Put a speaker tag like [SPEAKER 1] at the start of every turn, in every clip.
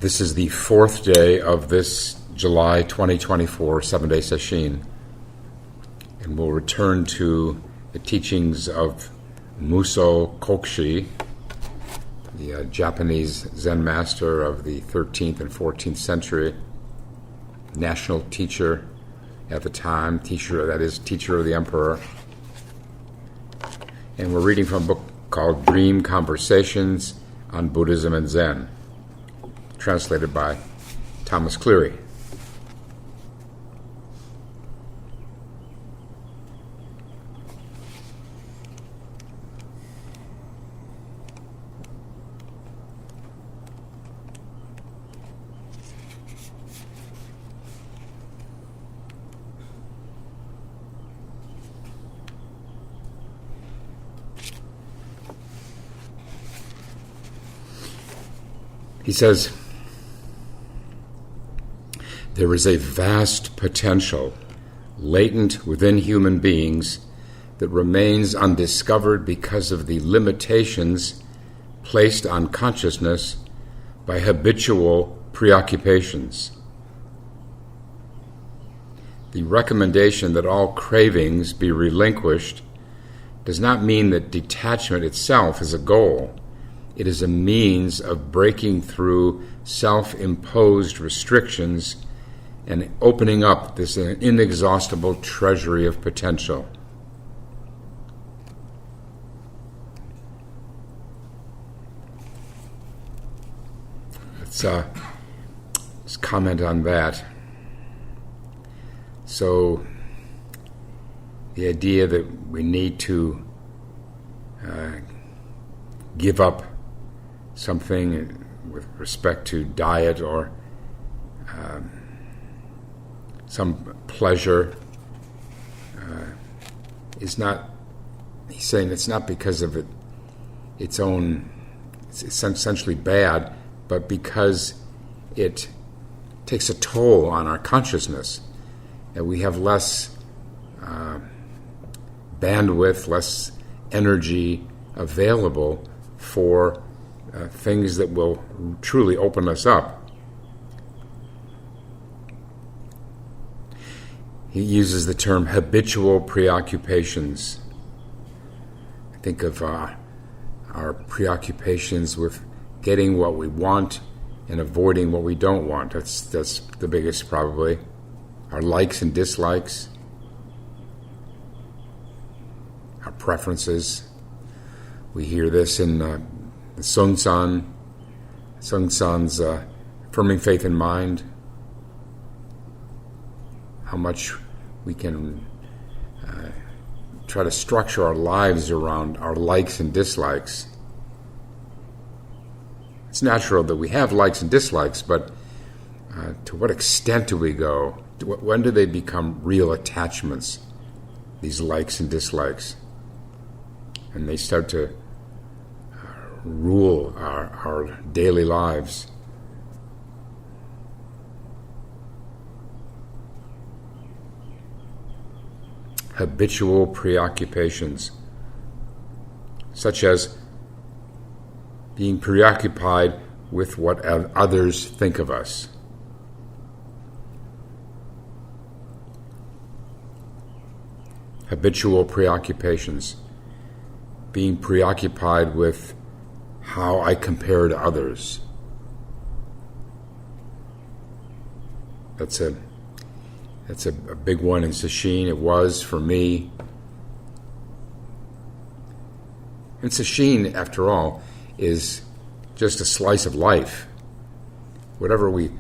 [SPEAKER 1] This is the fourth day of this July 2024 7-day sesshin, and we'll return to the teachings of Muso Kokushi, the Japanese Zen master of the 13th and 14th century, national teacher at the time, teacher of the emperor. And we're reading from a book called Dream Conversations on Buddhism and Zen, translated by Thomas Cleary. He says, there is a vast potential latent within human beings that remains undiscovered because of the limitations placed on consciousness by habitual preoccupations. The recommendation that all cravings be relinquished does not mean that detachment itself is a goal. It is a means of breaking through self-imposed restrictions and opening up this inexhaustible treasury of potential. Let's comment on that. So, the idea that we need to give up something with respect to diet or some pleasure is not, he's saying it's not because of it's essentially bad, but because it takes a toll on our consciousness, and we have less bandwidth, less energy available for things that will truly open us up. He uses the term habitual preoccupations. I think of our preoccupations with getting what we want and avoiding what we don't want. That's the biggest, probably. Our likes and dislikes, our preferences. We hear this in Sun Tzu's Affirming Faith in Mind, how much we can try to structure our lives around our likes and dislikes. It's natural that we have likes and dislikes, but to what extent do we go? When do they become real attachments, these likes and dislikes? And they start to rule our daily lives. Habitual preoccupations, such as being preoccupied with what others think of us. Habitual preoccupations, being preoccupied with how I compare to others. That's a big one in sesshin. It was for me. And sesshin, after all, is just a slice of life. Whatever we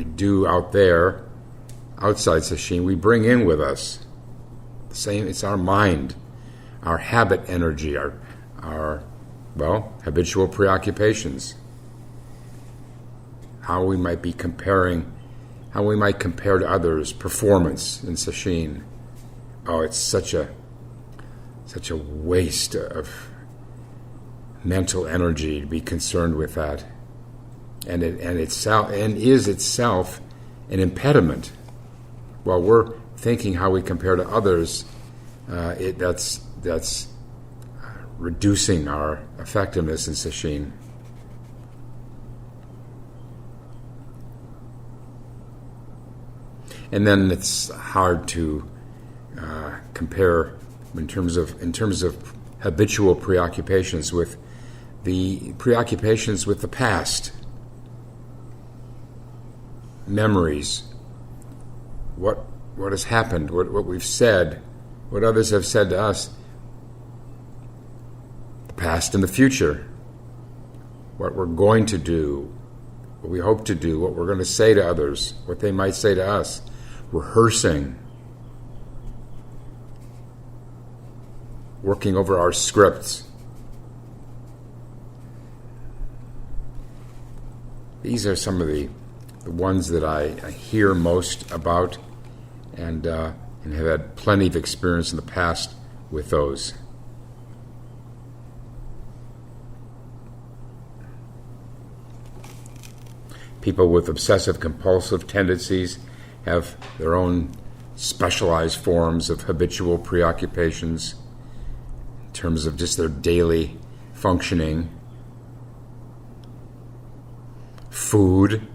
[SPEAKER 1] do out there, outside sesshin, we bring in with us. The same. It's our mind, our habit energy, our habitual preoccupations. How we might compare to others, performance in sesshin. Oh, it's such a waste of mental energy to be concerned with that, and is itself an impediment. While we're thinking how we compare to others, that's reducing our effectiveness in sesshin. And then it's hard to compare in terms of habitual preoccupations with the past, memories, what has happened, what we've said, what others have said to us, the past and the future, what we're going to do, what we hope to do, what we're going to say to others, what they might say to us, rehearsing, working over our scripts. These are some of the ones that I hear most about and have had plenty of experience in the past with those. People with obsessive-compulsive tendencies have their own specialized forms of habitual preoccupations in terms of just their daily functioning. Food,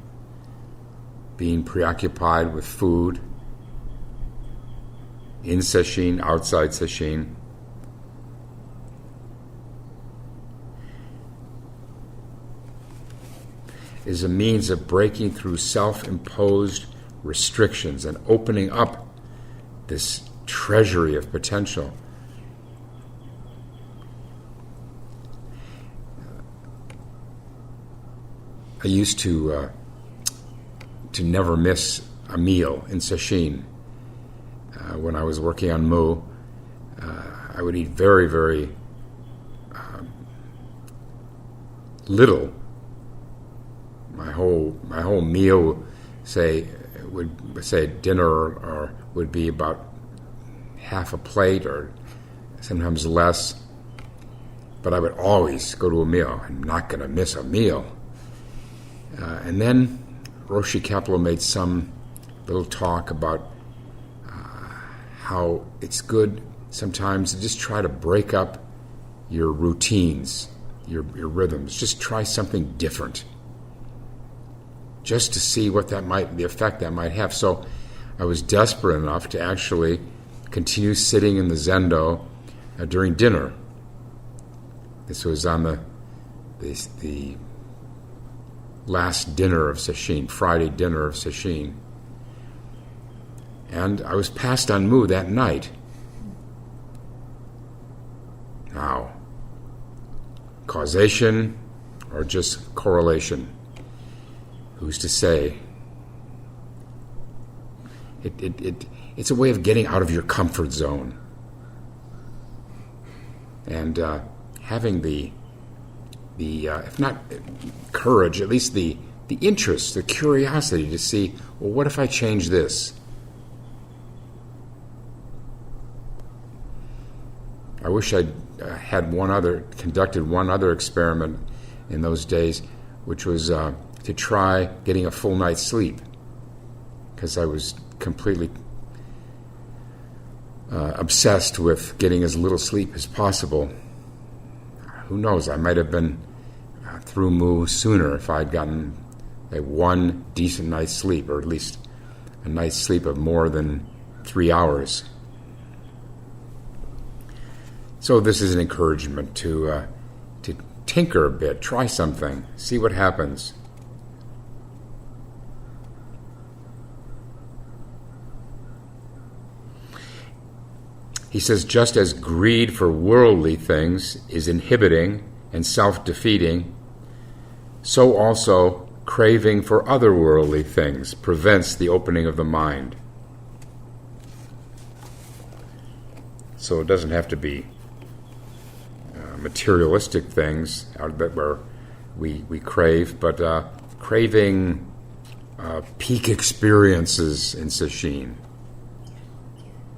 [SPEAKER 1] being preoccupied with food, in sesshin, outside sesshin. Is a means of breaking through self-imposed restrictions and opening up this treasury of potential. I used to never miss a meal in sesshin. When I was working on Mu, I would eat very, very little. My whole meal, would say dinner or would be about half a plate or sometimes less. But I would always go to a meal. I'm not going to miss a meal. And then Roshi Kapleau made some little talk about how it's good sometimes to just try to break up your routines, your rhythms. Just try something different, just to see what the effect that might have. So I was desperate enough to actually continue sitting in the zendo during dinner. This was on the last dinner of sesshin, Friday dinner of sesshin. And I was passed on Mu that night. Now, causation or just correlation? Who's to say? It's a way of getting out of your comfort zone. And having the if not courage, at least the interest, the curiosity to see, well, what if I change this? I wish I'd conducted one other experiment in those days, which was to try getting a full night's sleep, because I was completely obsessed with getting as little sleep as possible. Who knows, I might have been through Mu sooner if I'd gotten one decent night's sleep, or at least a night's sleep of more than 3 hours. So this is an encouragement to tinker a bit, try something, see what happens. He says, just as greed for worldly things is inhibiting and self-defeating, so also craving for otherworldly things prevents the opening of the mind. So it doesn't have to be materialistic things where we crave, but craving peak experiences in sesshin.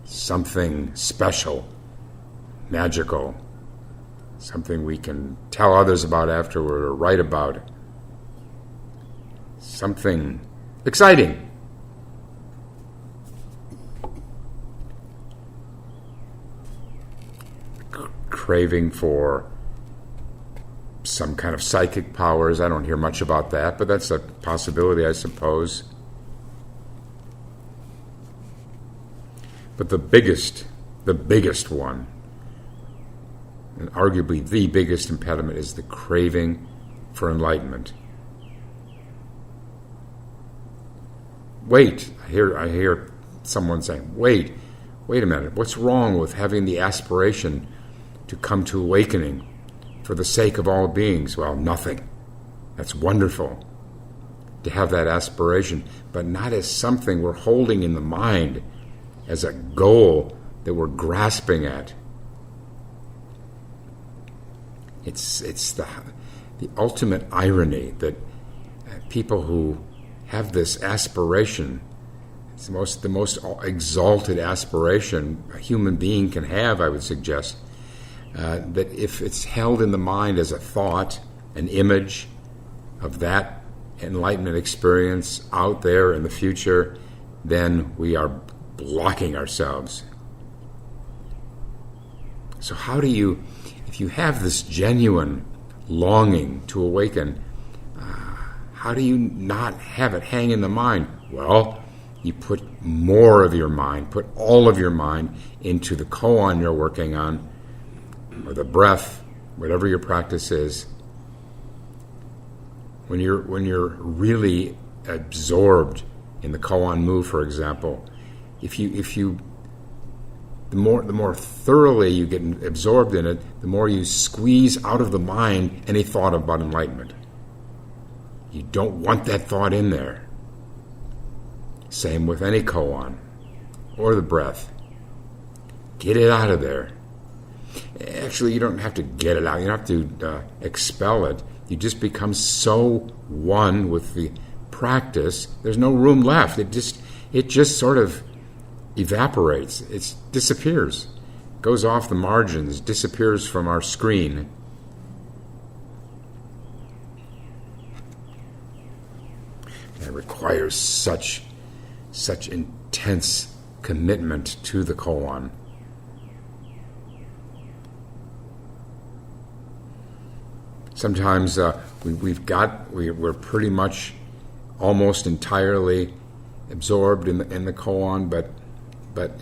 [SPEAKER 1] Something special, magical, something we can tell others about afterward or write about. Something exciting. Craving for some kind of psychic powers. I don't hear much about that, but that's a possibility, I suppose. But the biggest one, and arguably the biggest impediment, is the craving for enlightenment. Wait, I hear someone saying, wait a minute, what's wrong with having the aspiration to come to awakening for the sake of all beings? Well, nothing. That's wonderful to have that aspiration, but not as something we're holding in the mind as a goal that we're grasping at. It's the ultimate irony that people who have this aspiration, it's the most exalted aspiration a human being can have, I would suggest, that if it's held in the mind as a thought, an image of that enlightenment experience out there in the future, then we are blocking ourselves. So how do you, if you have this genuine longing to awaken, how do you not have it hang in the mind? Well, you put more of your mind, put all of your mind into the koan you're working on, or the breath, whatever your practice is. When you're really absorbed in the koan move, for example, the more thoroughly you get absorbed in it, the more you squeeze out of the mind any thought about enlightenment. You don't want that thought in there. Same with any koan or the breath. Get it out of there. Actually, you don't have to get it out. You don't have to expel it. You just become so one with the practice, there's no room left. It just sort of evaporates. It disappears. Goes off the margins, disappears from our screen. It requires such intense commitment to the koan. Sometimes we're pretty much almost entirely absorbed in the koan, but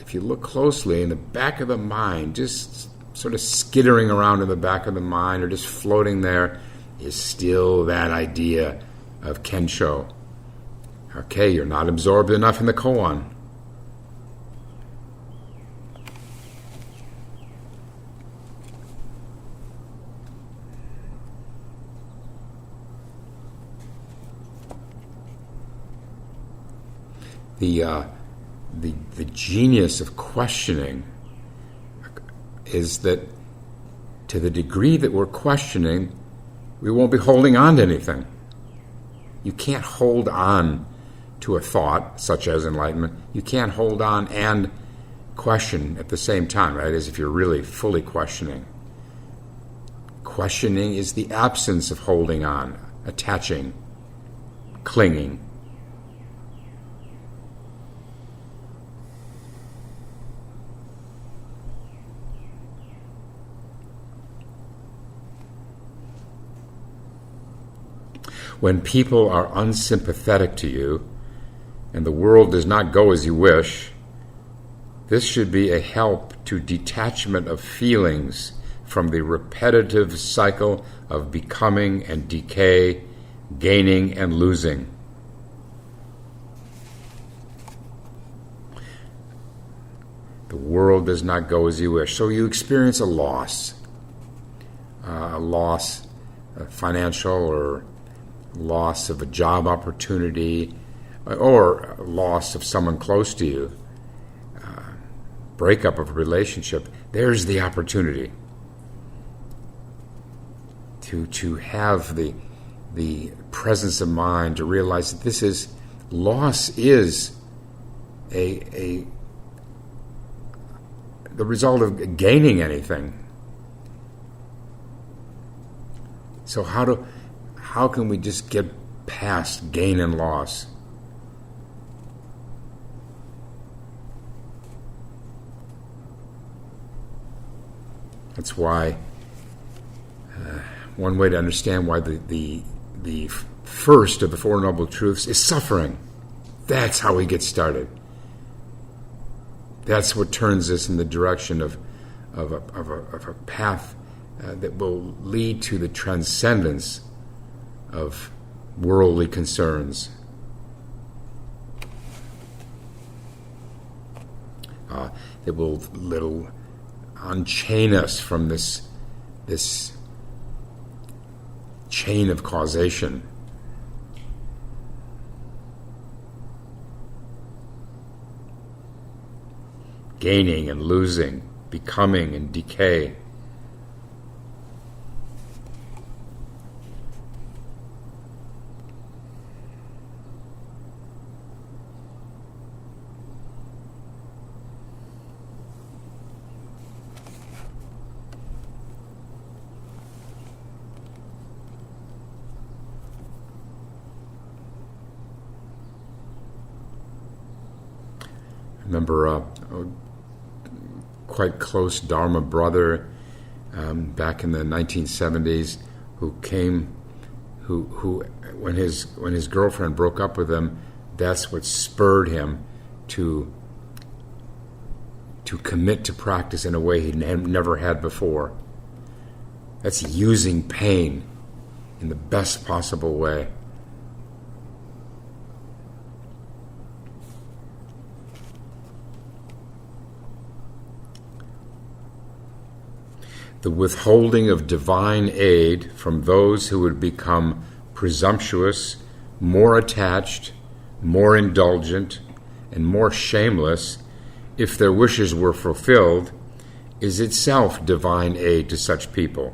[SPEAKER 1] if you look closely in the back of the mind, just sort of skittering around in the back of the mind or just floating there, is still that idea of kensho. Okay, you're not absorbed enough in the koan. The genius of questioning is that to the degree that we're questioning, we won't be holding on to anything. You can't hold on to a thought, such as enlightenment. You can't hold on and question at the same time, right? As if you're really fully questioning. Questioning is the absence of holding on, attaching, clinging. When people are unsympathetic to you and the world does not go as you wish, this should be a help to detachment of feelings from the repetitive cycle of becoming and decay, gaining and losing. The world does not go as you wish. So you experience a loss, financial or loss of a job opportunity, or loss of someone close to you, breakup of a relationship. There's the opportunity to have the presence of mind to realize that loss is the result of gaining anything. So how can we just get past gain and loss? That's why one way to understand why the first of the Four Noble Truths is suffering. That's how we get started. That's what turns us in the direction of a path that will lead to the transcendence of worldly concerns. That will unchain us from this chain of causation. Gaining and losing, becoming and decay. I remember a quite close Dharma brother back in the 1970s who when his girlfriend broke up with him, that's what spurred him to commit to practice in a way he never had before. That's using pain in the best possible way. The withholding of divine aid from those who would become presumptuous, more attached, more indulgent, and more shameless if their wishes were fulfilled is itself divine aid to such people.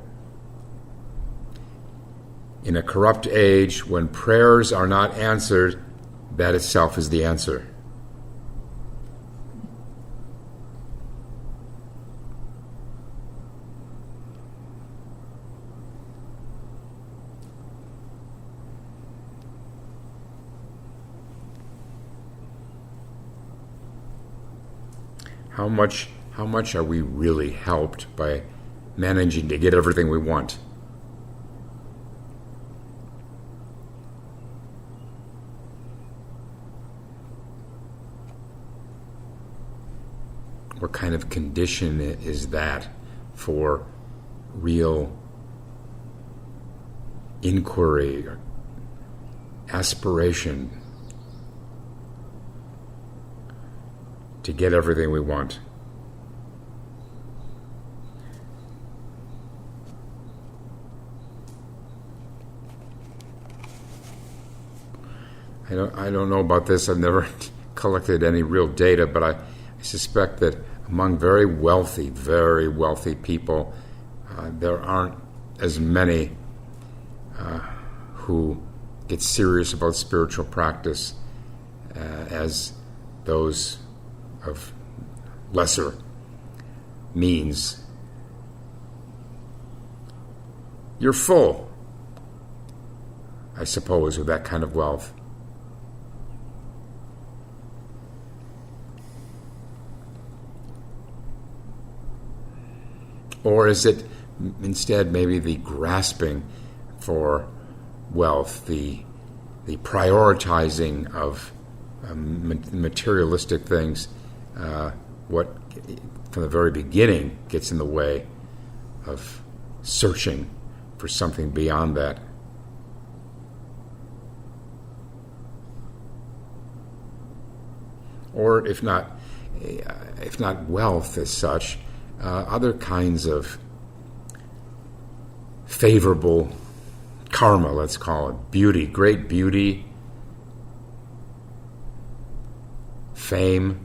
[SPEAKER 1] In a corrupt age, when prayers are not answered, that itself is the answer. How much are we really helped by managing to get everything we want? What kind of condition is that for real inquiry, or aspiration to get everything we want? I don't know about this. I've never collected any real data, but I suspect that among very wealthy people, there aren't as many who get serious about spiritual practice as those of lesser means. You're full, I suppose, with that kind of wealth. Or is it instead maybe the grasping for wealth, the prioritizing of materialistic things, what from the very beginning gets in the way of searching for something beyond that? Or if not wealth as such, other kinds of favorable karma, let's call it, beauty, great beauty, fame.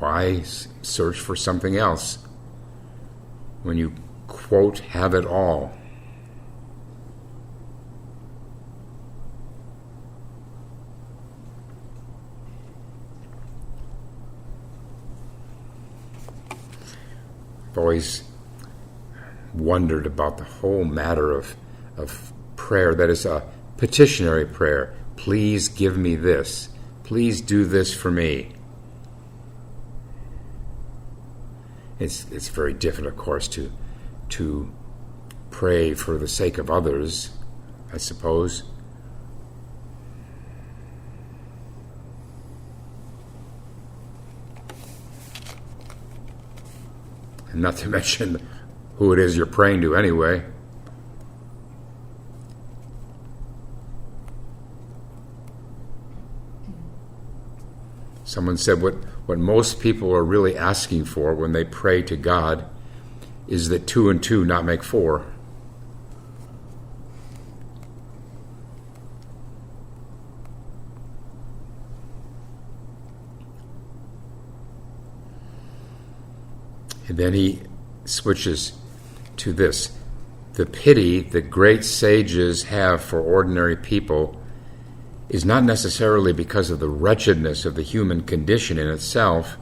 [SPEAKER 1] Why search for something else when you, quote, have it all? I've always wondered about the whole matter of prayer that is a petitionary prayer. Please give me this. Please do this for me. It's very different, of course, to pray for the sake of others, I suppose. not to mention who it is you're praying to anyway. Someone said what most people are really asking for when they pray to God is that 2 and 2 not make 4. And then he switches to this. The pity that great sages have for ordinary people is not necessarily because of the wretchedness of the human condition in itself,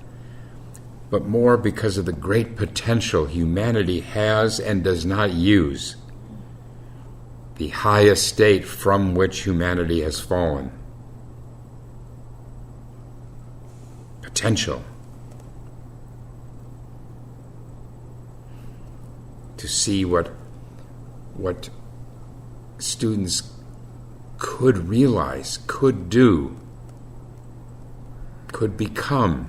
[SPEAKER 1] but more because of the great potential humanity has and does not use, the high estate from which humanity has fallen. Potential. To see what students could realize, could do, could become.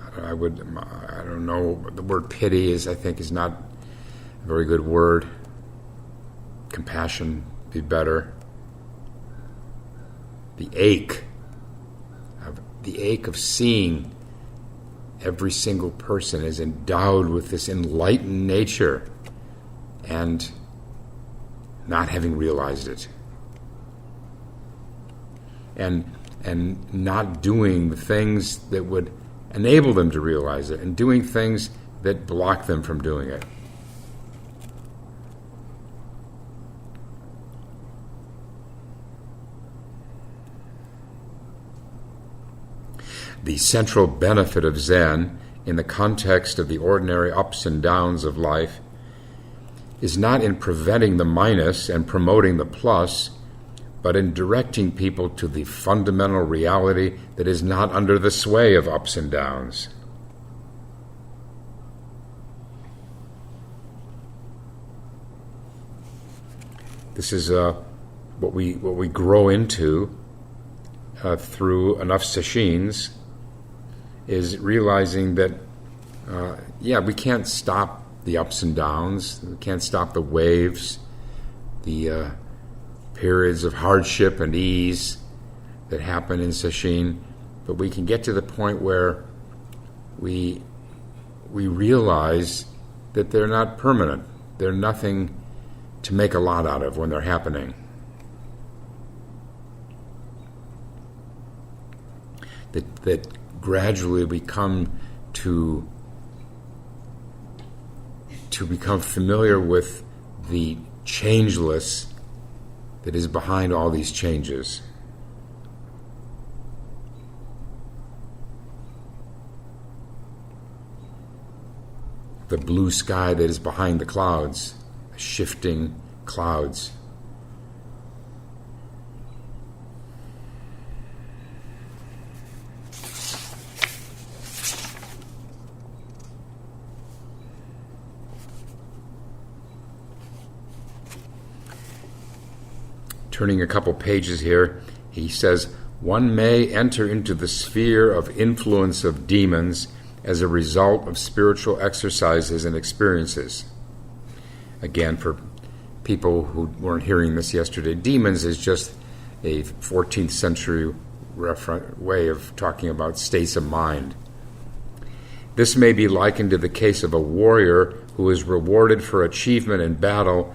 [SPEAKER 1] I don't know, the word pity I think is not a very good word. Compassion would be better. The ache of seeing every single person is endowed with this enlightened nature and not having realized it. And not doing the things that would enable them to realize it, and doing things that block them from doing it. The central benefit of Zen in the context of the ordinary ups and downs of life is not in preventing the minus and promoting the plus, but in directing people to the fundamental reality that is not under the sway of ups and downs. This is what we grow into through enough sesshins, is realizing that, we can't stop the ups and downs, we can't stop the waves, the periods of hardship and ease that happen in sesshin, but we can get to the point where we realize that they're not permanent. They're nothing to make a lot out of when they're happening. That gradually we come to become familiar with the changeless that is behind all these changes. The blue sky that is behind the clouds, the shifting clouds. Turning a couple pages here, he says, one may enter into the sphere of influence of demons as a result of spiritual exercises and experiences. Again, for people who weren't hearing this yesterday, demons is just a 14th century way of talking about states of mind. This may be likened to the case of a warrior who is rewarded for achievement in battle,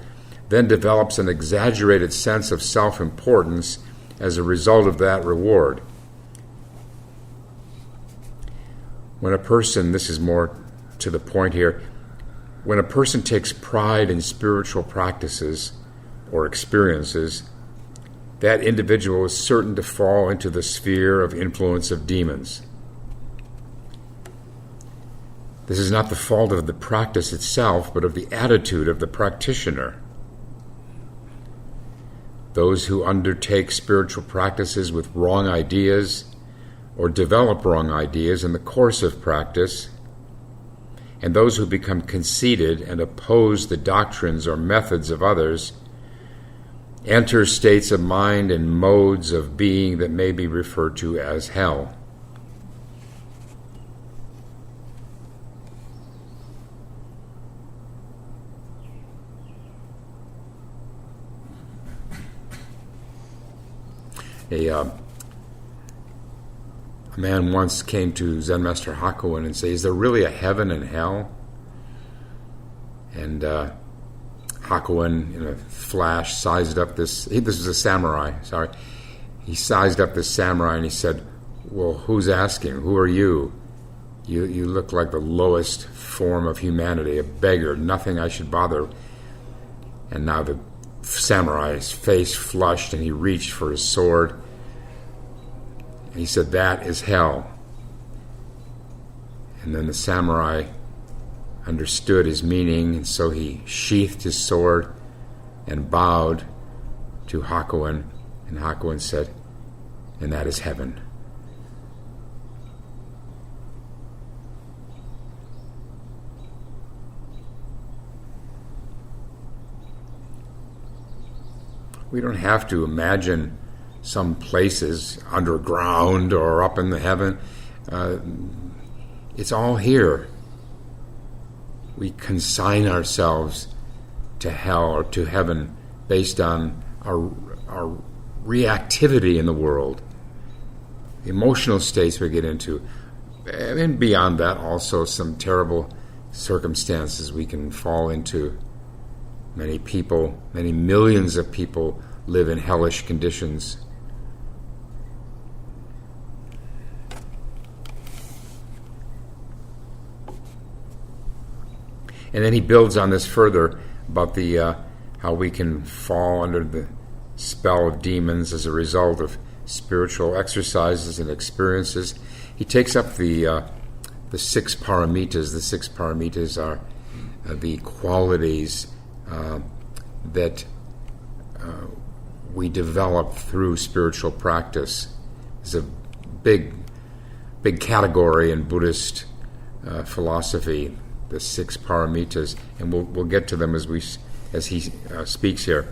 [SPEAKER 1] then develops an exaggerated sense of self-importance as a result of that reward. When a person, this is more to the point here, when a person takes pride in spiritual practices or experiences, that individual is certain to fall into the sphere of influence of demons. This is not the fault of the practice itself, but of the attitude of the practitioner. Those who undertake spiritual practices with wrong ideas or develop wrong ideas in the course of practice, and those who become conceited and oppose the doctrines or methods of others, enter states of mind and modes of being that may be referred to as hell. A man once came to Zen Master Hakuin and said, "Is there really a heaven and hell?" And Hakuin, in a flash, sized up this was a samurai, sorry. He sized up this samurai and he said, "Well, who's asking? Who are you? You look like the lowest form of humanity, a beggar, nothing I should bother." And now the samurai's face flushed and he reached for his sword. And he said, "That is hell." And then the samurai understood his meaning, and so he sheathed his sword and bowed to Hakuin, and Hakuin said, "And that is heaven." We don't have to imagine some places underground or up in the heaven. It's all here. We consign ourselves to hell or to heaven based on our reactivity in the world, the emotional states we get into, and beyond that also some terrible circumstances we can fall into. Many people, many millions of people live in hellish conditions. And then he builds on this further about the how we can fall under the spell of demons as a result of spiritual exercises and experiences. He takes up the 6 paramitas. The 6 paramitas are the qualities that we develop through spiritual practice. It's a big category in Buddhist philosophy, the 6 paramitas, and we'll get to them as he speaks here.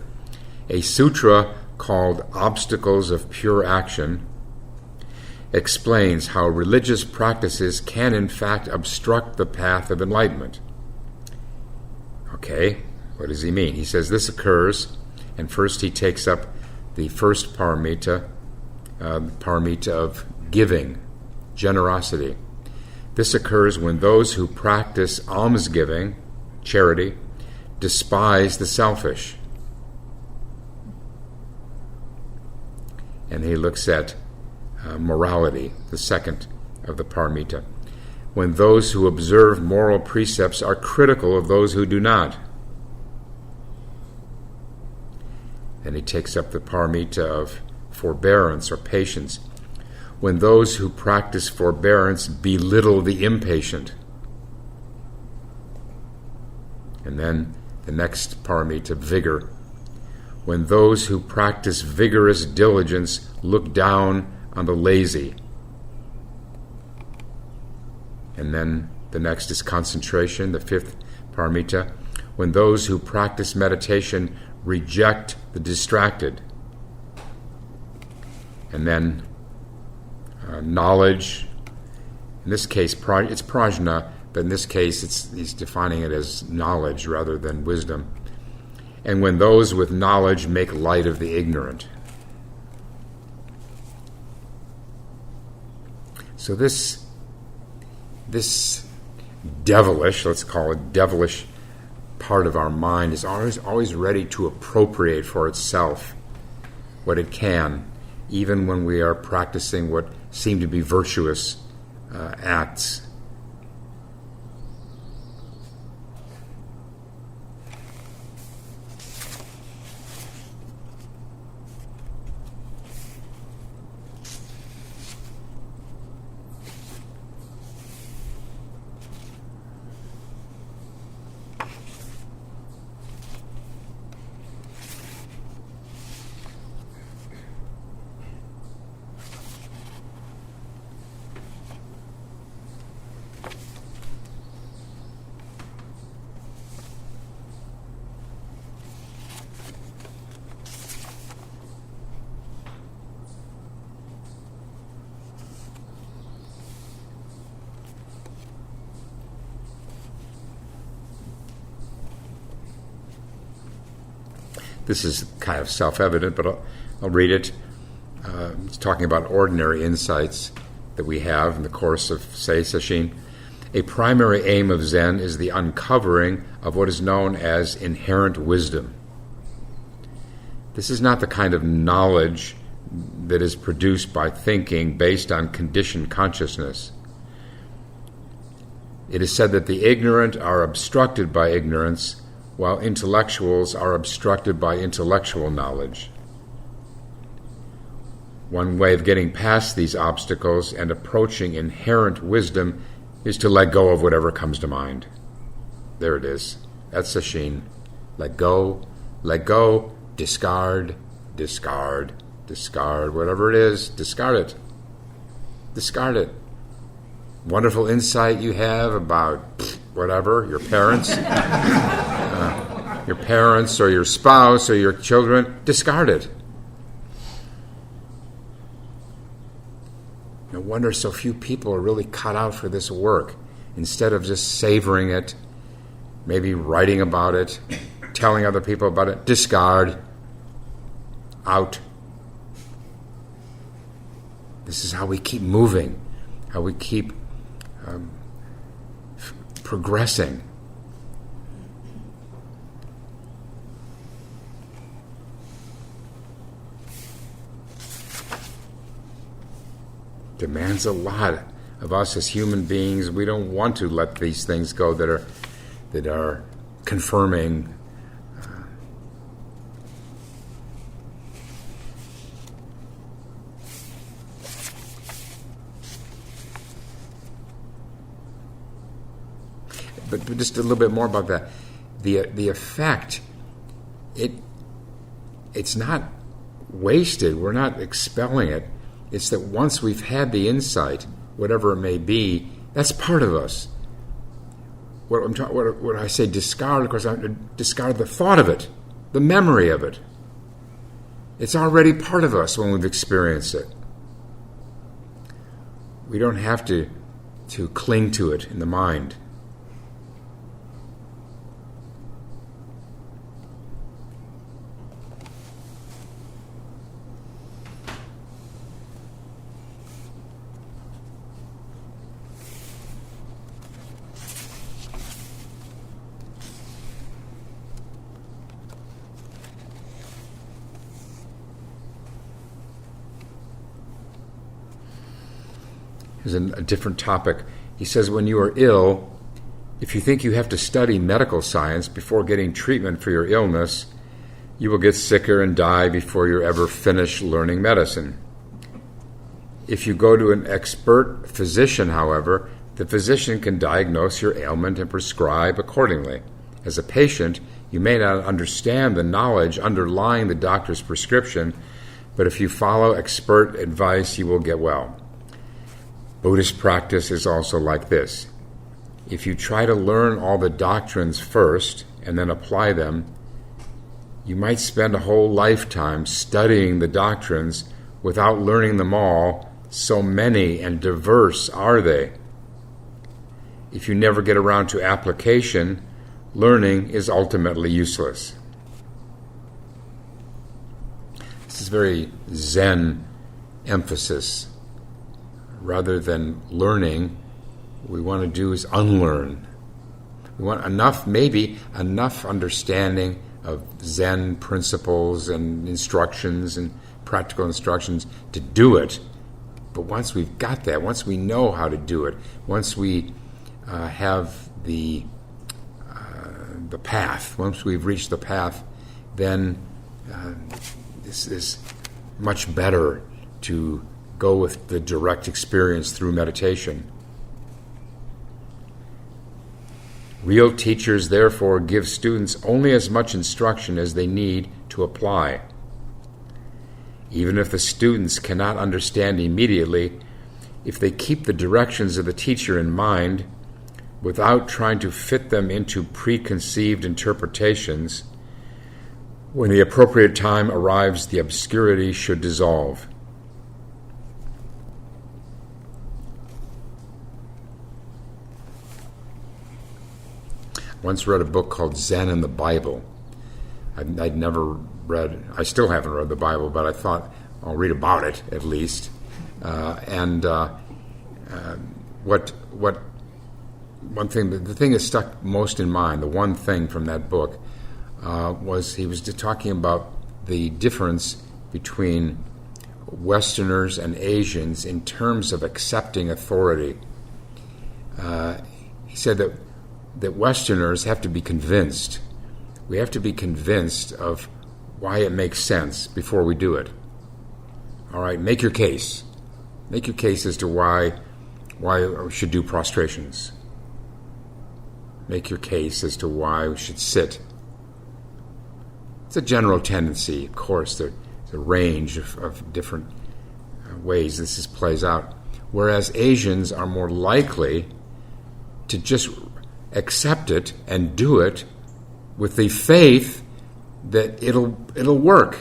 [SPEAKER 1] A sutra called Obstacles of Pure Action explains how religious practices can in fact obstruct the path of enlightenment. Okay, what does he mean? He says this occurs, and first he takes up the first paramita, paramita of giving, generosity. This occurs when those who practice almsgiving, charity, despise the selfish. And he looks at morality, the second of the paramita, when those who observe moral precepts are critical of those who do not. Then he takes up the paramita of forbearance or patience, when those who practice forbearance belittle the impatient. And then the next paramita, vigor, when those who practice vigorous diligence look down on the lazy. And then the next is concentration, the 5th paramita, when those who practice meditation reject the distracted. And then knowledge, in this case it's prajna, but in this case he's defining it as knowledge rather than wisdom. And when those with knowledge make light of the ignorant. So this devilish, let's call it devilish, part of our mind is always ready to appropriate for itself what it can, even when we are practicing what seem to be virtuous acts. This is kind of self-evident, but I'll read it. It's talking about ordinary insights that we have in the course of Sei Sesshin. A primary aim of Zen is the uncovering of what is known as inherent wisdom. This is not the kind of knowledge that is produced by thinking based on conditioned consciousness. It is said that the ignorant are obstructed by ignorance, while intellectuals are obstructed by intellectual knowledge. One way of getting past these obstacles and approaching inherent wisdom is to let go of whatever comes to mind. There it is. That's Sesshin. Let go, discard, whatever it is, discard it. Discard it. Wonderful insight you have about whatever, your parents, or your spouse or your children, discard it. No wonder so few people are really cut out for this work. Instead of just savoring it, maybe writing about it, telling other people about it, discard, out. This is how we keep moving, how we keep progressing. Demands a lot of us as human beings. We don't want to let these things go that are confirming. But just a little bit more about that. The effect, it's not wasted. We're not expelling it. It's that once we've had the insight, whatever it may be, that's part of us. What I say discard, of course, I discard the thought of it, the memory of it. It's already part of us when we've experienced it. We don't have to cling to it in the mind. Here's a different topic. He says, when you are ill, if you think you have to study medical science before getting treatment for your illness, you will get sicker and die before you ever finish learning medicine. If you go to an expert physician, however, the physician can diagnose your ailment and prescribe accordingly. As a patient, you may not understand the knowledge underlying the doctor's prescription, but if you follow expert advice, you will get well. Buddhist practice is also like this. If you try to learn all the doctrines first and then apply them, you might spend a whole lifetime studying the doctrines without learning them all, so many and diverse are they. If you never get around to application, learning is ultimately useless. This is very Zen emphasis. Rather than learning, we want to do is unlearn. We want enough understanding of Zen principles and instructions and practical instructions to do it. But once we've got that, once we know how to do it, once we have the path, once we've reached the path, then this is much better to go with the direct experience through meditation. Real teachers, therefore, give students only as much instruction as they need to apply. Even if the students cannot understand immediately, if they keep the directions of the teacher in mind, without trying to fit them into preconceived interpretations, when the appropriate time arrives, the obscurity should dissolve. Once read a book called Zen and the Bible. I'd never read. I still haven't read the Bible, but I thought I'll read about it at least. What one thing, the thing that stuck most in mind, the one thing from that book, was he was talking about the difference between Westerners and Asians in terms of accepting authority. He said that Westerners have to be convinced. We have to be convinced of why it makes sense before we do it. All right, make your case. Make your case as to why we should do prostrations. Make your case as to why we should sit. It's a general tendency, of course. There's a range of different ways this plays out. Whereas Asians are more likely to just accept it and do it with the faith that it'll work.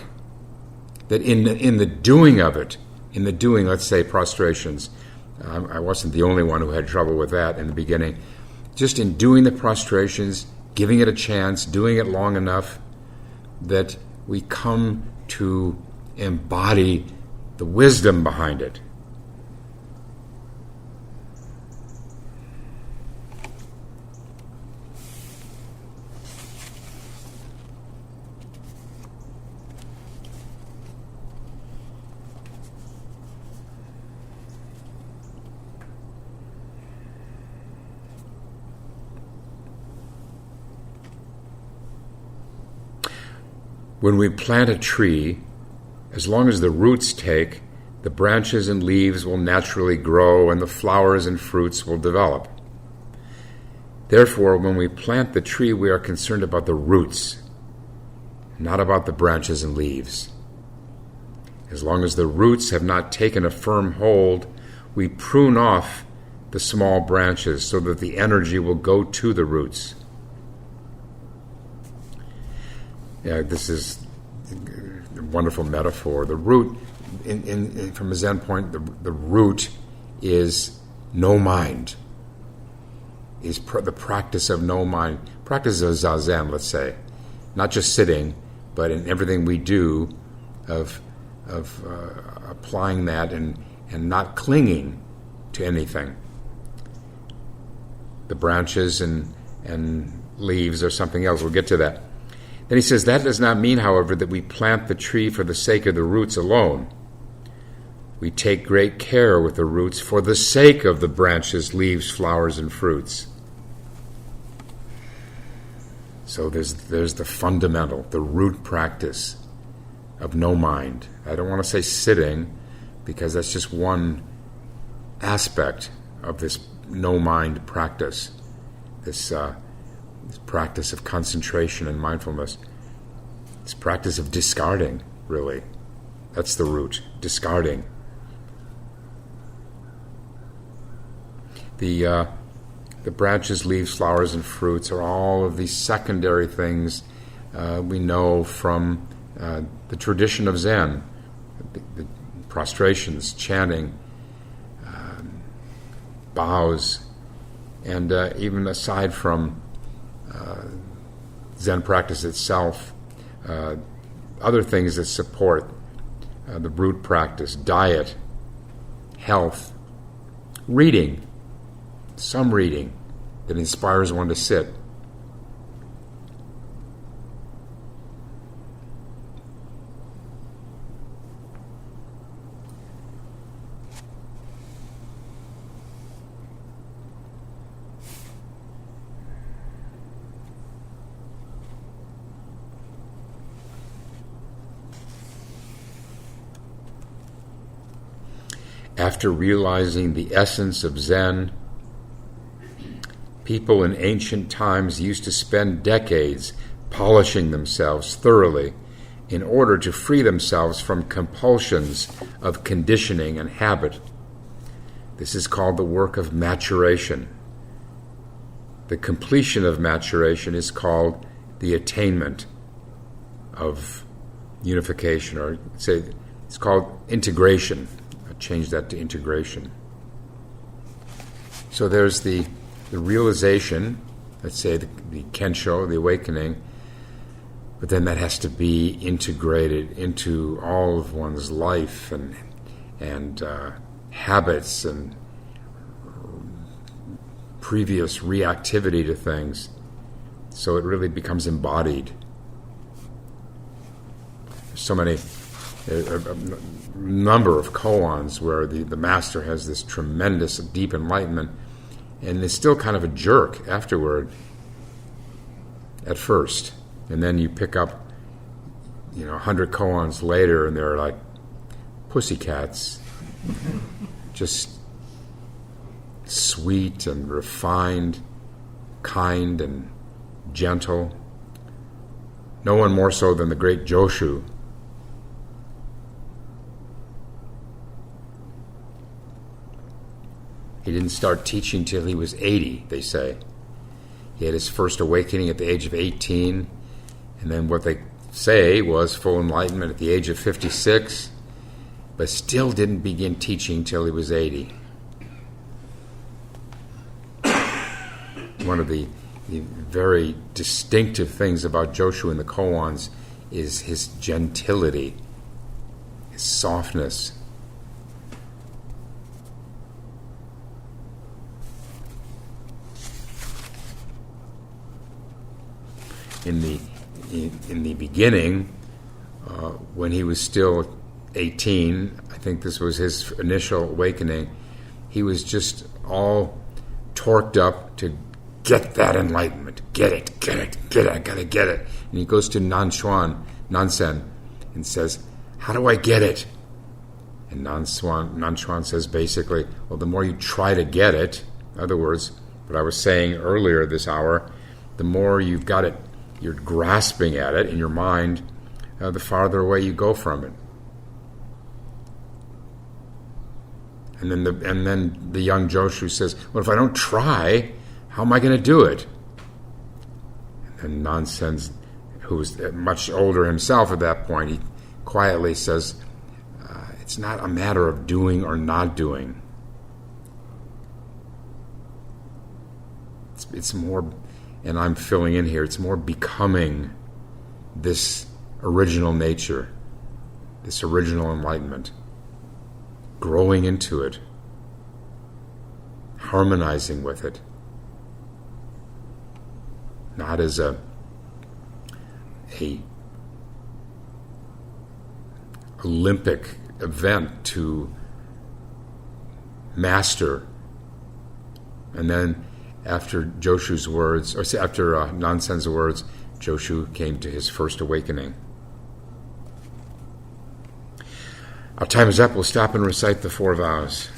[SPEAKER 1] That in the doing of it, let's say, prostrations, I wasn't the only one who had trouble with that in the beginning. Just in doing the prostrations, giving it a chance, doing it long enough, that we come to embody the wisdom behind it. When we plant a tree, as long as the roots take, the branches and leaves will naturally grow and the flowers and fruits will develop. Therefore, when we plant the tree, we are concerned about the roots, not about the branches and leaves. As long as the roots have not taken a firm hold, we prune off the small branches so that the energy will go to the roots. Yeah, this is a wonderful metaphor. The root, from a Zen point, the root is no mind. Is the practice of no mind. Practice of zazen, let's say, not just sitting, but in everything we do, of applying that and not clinging to anything. The branches and leaves are something else. We'll get to that. Then he says, that does not mean, however, that we plant the tree for the sake of the roots alone. We take great care with the roots for the sake of the branches, leaves, flowers, and fruits. So there's the fundamental, the root practice of no mind. I don't want to say sitting, because that's just one aspect of this no mind practice, this practice of concentration and mindfulness. This practice of discarding, really. That's the root, discarding. The branches, leaves, flowers, and fruits are all of these secondary things we know from the tradition of Zen, the prostrations, chanting, bows, and even aside from Zen practice itself, other things that support the root practice, diet, health, reading, some reading that inspires one to sit. After realizing the essence of Zen, people in ancient times used to spend decades polishing themselves thoroughly in order to free themselves from compulsions of conditioning and habit. This is called the work of maturation. The completion of maturation is called the attainment of unification, or say it's called integration. I changed that to integration. So there's the realization, let's say the kensho, the awakening, But then that has to be integrated into all of one's life and habits and previous reactivity to things, so it really becomes embodied. So many, a number of koans where the master has this tremendous deep enlightenment, and is still kind of a jerk afterward, at first. And then you pick up, 100 koans later, and they're like pussycats, just sweet and refined, kind and gentle. No one more so than the great Joshu. He didn't start teaching till he was 80, they say. He had his first awakening at the age of 18, and then what they say was full enlightenment at the age of 56, but still didn't begin teaching till he was 80. One of the very distinctive things about Joshu and the koans is his gentility, his softness. In the beginning, when he was still 18, I think this was his initial awakening, he was just all torqued up to get that enlightenment. Get it, I gotta get it. And he goes to Nansen, and says, how do I get it? And Nanchuan says basically, well, the more you try to get it, in other words, what I was saying earlier this hour, the more you've got it, you're grasping at it in your mind, the farther away you go from it. And then the young Joshu says, well, if I don't try, how am I going to do it? And Nansen, who was much older himself at that point, he quietly says, it's not a matter of doing or not doing. It's more, and I'm filling in here, it's more becoming this original nature, this original enlightenment, growing into it, harmonizing with it, not as a Olympic event to master. And then after Joshu's words, or after Nansen's words, Joshu came to his first awakening. Our time is up. We'll stop and recite the 4 vows.